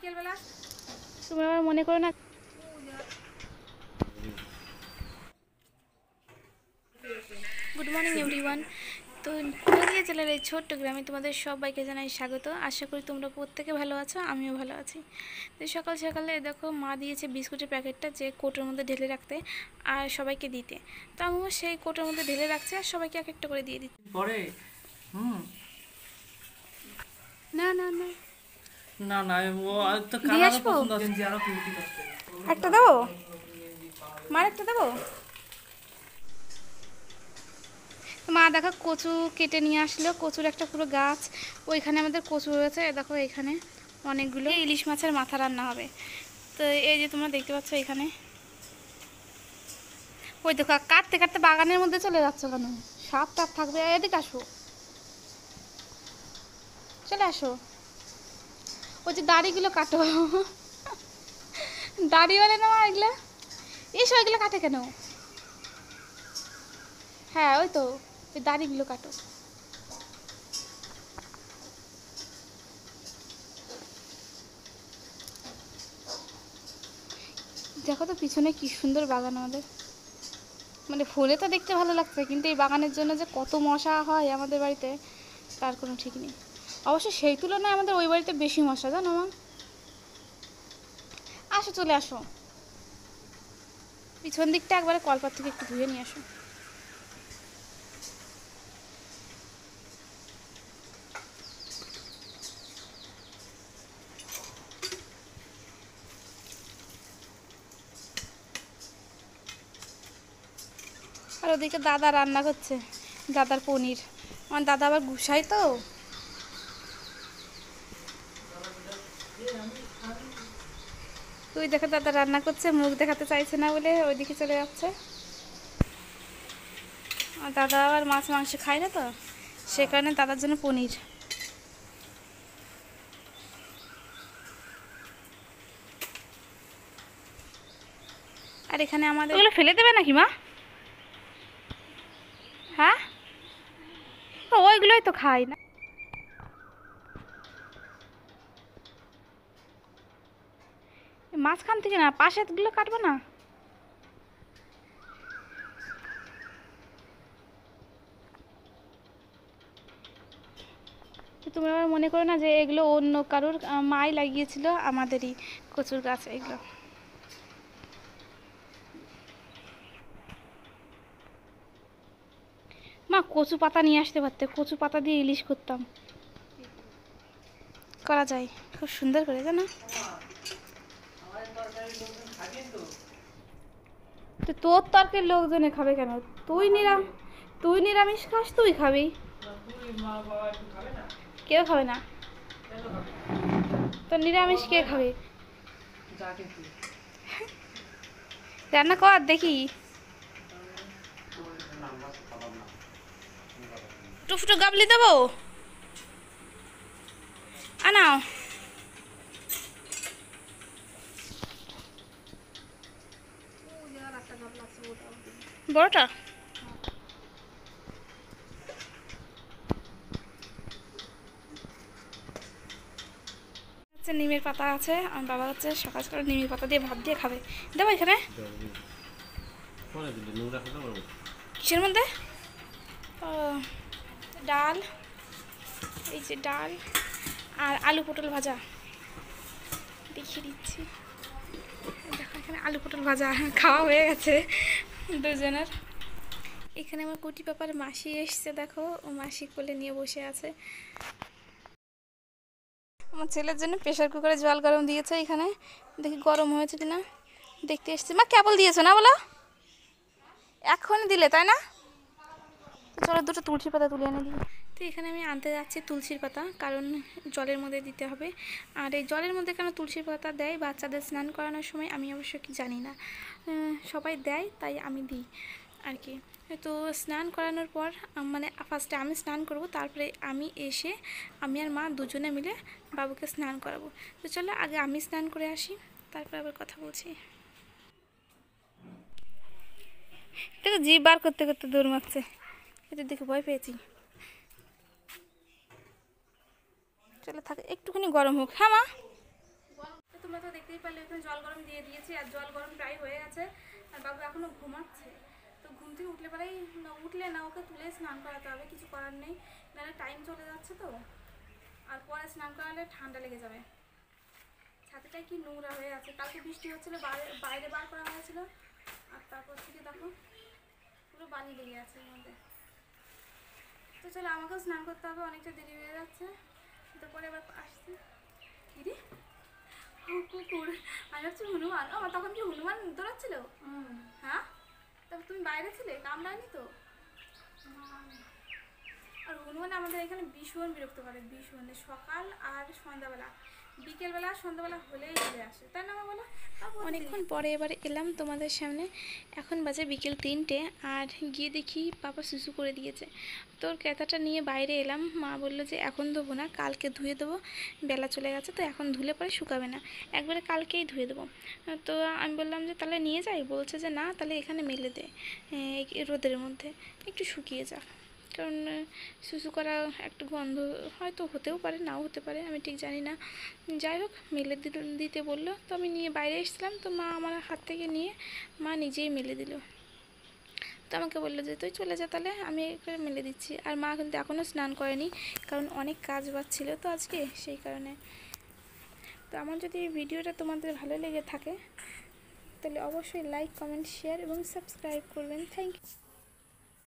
বিকেলবেলা তুমি আমার মনে করো না। Good morning everyone. তো নদিয়া জেলার এই ছোট্ট গ্রামে তোমাদের সবাইকে জানাই স্বাগত। আশা করি তোমরা প্রত্যেকে ভালো আছো, আমিও ভালো আছি। তো সকাল সকালে দেখো মা দিয়েছে বিস্কুটের প্যাকেটটা যে কোটোর মধ্যে ঢেলে রাখতে আর সবাইকে দিতে। তো আমিও সেই কোটোর মধ্যে ঢেলে রাখছি আর সবাইকে এক একটা করে দিয়ে দিচ্ছি। পরে না না না না না ও তো দিয়ে কালারও আসবো, পছন্দ আছে যে আরো কিউটি করতে। একটা দেবো, মার একটা দেবো। মা দেখো কচু কেটে নিয়ে আসলো, কচুর একটা পুরো গাছ। ওইখানে আমাদের কচু রয়েছে, দেখো এখানে অনেকগুলো ইলিশ মাছের মাথা রান্না হবে। তো এই যে তোমরা দেখতে পাচ্ছ এখানে, ওই দেখো কাটতে কাটতে বাগানের মধ্যে চলে যাচ্ছ কেন? সাপ টাপ থাকবে, এদিকে আসো, চলে আসো। ওই যে দাড়িগুলো কাটো, দাড়িওয়ালা না এগুলা, এসো এগুলো কাটে কেন? হ্যাঁ ওই তো, ওই দাড়িগুলো কাটো। দেখো তো পিছনে কি সুন্দর বাগান আমাদের, মানে ফুলে তো দেখতে ভালো লাগছে, কিন্তু এই বাগানের জন্য যে কত মশা হয় আমাদের বাড়িতে তার কোনো ঠিক নেই। অবশ্য সেই তুলনায় আমাদের ওই বাড়িতে বেশি মশা, জানো মা। আসো চলে আসো, পিছন দিকটা একবারে কলপার থেকে একটু ধুয়ে নিয়ে আসো। আর ওদিকে দাদা রান্না করছে, দাদার পনির। আমার দাদা আবার গুসাই তো। তুই দেখো দাদা রান্না করছে, মুখ দেখাতে চাইছে না বলে ওইদিকে চলে যাচ্ছে। আর দাদা আবার মাছ মাংস খায় না তো, সে কারণে দাদার জন্য পনির। আর এখানে আমাদের ওগুলো ফেলে দেবে নাকি মা? হ্যাঁ ওইগুলোই তো খাই না। মাঝখান থেকে না, পাশেরগুলো কাটবো না। তুমি আবার মনে করো না যে এগুলো অন্য কারোর, মাই লাগিয়েছিল, আমাদেরই কচুর গাছ এগুলো। মা কচু পাতা নিয়ে আসতে পারতে, কচু পাতা দিয়ে ইলিশ করতাম। করা যায় খুব সুন্দর করে, জানো তো। তোর তরকারির লোকজনে খাবে কেন? তুই নিরামিষ খাস, তুই খাবি, কেউ খাবে না। তো নিরামিষ কে খাবে? রান্না কর দেখি। টুফটু গাবলি দেবো, আনাও। বড়টা হচ্ছে নিমের পাতা আছে, আমার বাবা হচ্ছে সকাল সকাল নিমের পাতা দিয়ে ভাত দিয়ে খাবে। দেবো এখানে কিসের মধ্যে? ও ডাল, এই যে ডাল আর আলু পটল ভাজা দেখিয়ে দিচ্ছি। দেখো এখানে আলু পটল ভাজা খাওয়া হয়ে গেছে দুজনের। এখানে আমার কুটি পাপার মাসি এসছে, দেখো ও মাসি কোলে নিয়ে বসে আছে। আমার ছেলের জন্য প্রেশার কুকারে জল গরম দিয়েছে, এখানে দেখি গরম হয়েছে কিনা দেখতে এসছি। মা কেবল দিয়েছো না বলো, এখনই দিলে তাই না? চলো দুটো তুলসী পাতা তুলে এনে দিই। তো এখানে আমি আনতে যাচ্ছি তুলসীর পাতা, কারণ জলের মধ্যে দিতে হবে। আর এই জলের মধ্যে কেন তুলসীর পাতা দেয় বাচ্চাদের স্নান করানোর সময় আমি অবশ্য কি জানি না, সবাই দেয় তাই আমি দিই আর কি। তো স্নান করানোর পর মানে ফার্স্টে আমি স্নান করব, তারপরে আমি এসে আমি আর মা দুজনে মিলে বাবুকে স্নান করাবো। তো চলো আগে আমি স্নান করে আসি, তারপর আবার কথা বলছি। দেখো জিভ বার করতে করতে দৌড় মারছে, এটা দেখে ভয় পেয়েছি। চলো থাকে একটুখানি গরম হোক। হ্যাঁ মা তোমরা তো দেখতেই পারলে ওখানে জল গরম দিয়ে দিয়েছি, আর জল গরম প্রায় হয়ে গেছে, আর বাবু এখনও ঘুমাচ্ছে। তো ঘুম থেকে উঠলে পরেই উঠলে না ওকে তুলে স্নান করাতে হবে, কিছু করার নেই, নাহলে টাইম চলে যাচ্ছে তো। আর পরে স্নান করালে ঠান্ডা লেগে যাবে। ছাতিটাই কি নোংরা হয়ে আছে, কালকে বৃষ্টি হচ্ছিলো, বাইরে বার করা হয়েছিল, আর তারপর থেকে দেখো পুরো বালি লেগে আছে এর মধ্যে। তো চলো আমাকেও স্নান করতে হবে, অনেকটা দেরি হয়ে যাচ্ছে। তো পরে এবার আসছি দিদি কুকুর, আমি ভাবছি হনুমান। ও তখন কি হনুমান দৌড়াচ্ছিল? হ্যাঁ, তারপর তুমি বাইরে ছিলে, কামড়ায়নি তো? আর হনুমান আমাদের এখানে ভীষণ বিরক্ত করে, ভীষণ। সকাল আর সন্ধ্যাবেলা, বিকেলবেলা সন্ধ্যাবেলা হলেই চলে আসে, তাই না মা বলো? অনেকক্ষণ পরে এবার এলাম তোমাদের সামনে। এখন বাজে বিকেল 3টে, আর গিয়ে দেখি পাপা সুসু করে দিয়েছে। তোর ক্যাথাটা নিয়ে বাইরে এলাম, মা বললো যে এখন ধোবো না, কালকে ধুয়ে দেবো, বেলা চলে গেছে তো এখন ধুলে পরে শুকাবে না, একবারে কালকেই ধুয়ে দেবো। তো আমি বললাম যে তাহলে নিয়ে যাই, বলছে যে না তাহলে এখানে মেলে দে রোদের মধ্যে, একটু শুকিয়ে যাক। কারণ সুসু করা একটু গন্ধ হয়তো হতেও পারে, নাও হতে পারে, আমি ঠিক জানি না। যাই হোক মেলে দিতে বললো, তো আমি নিয়ে বাইরে এসেছিলাম, তো মা আমার হাত থেকে নিয়ে মা নিজেই মেলে দিল। তো আমাকে বললো যে তুই চলে যা, তাহলে আমি করে মেলে দিচ্ছি। আর মা কিন্তু এখনও স্নান করেনি, কারণ অনেক কাজ বাড়ছিল তো আজকে, সেই কারণে। তো আমার যদি এই ভিডিওটা তোমাদের ভালো লেগে থাকে তাহলে অবশ্যই লাইক, কমেন্ট, শেয়ার এবং সাবস্ক্রাইব করবেন। Thank you.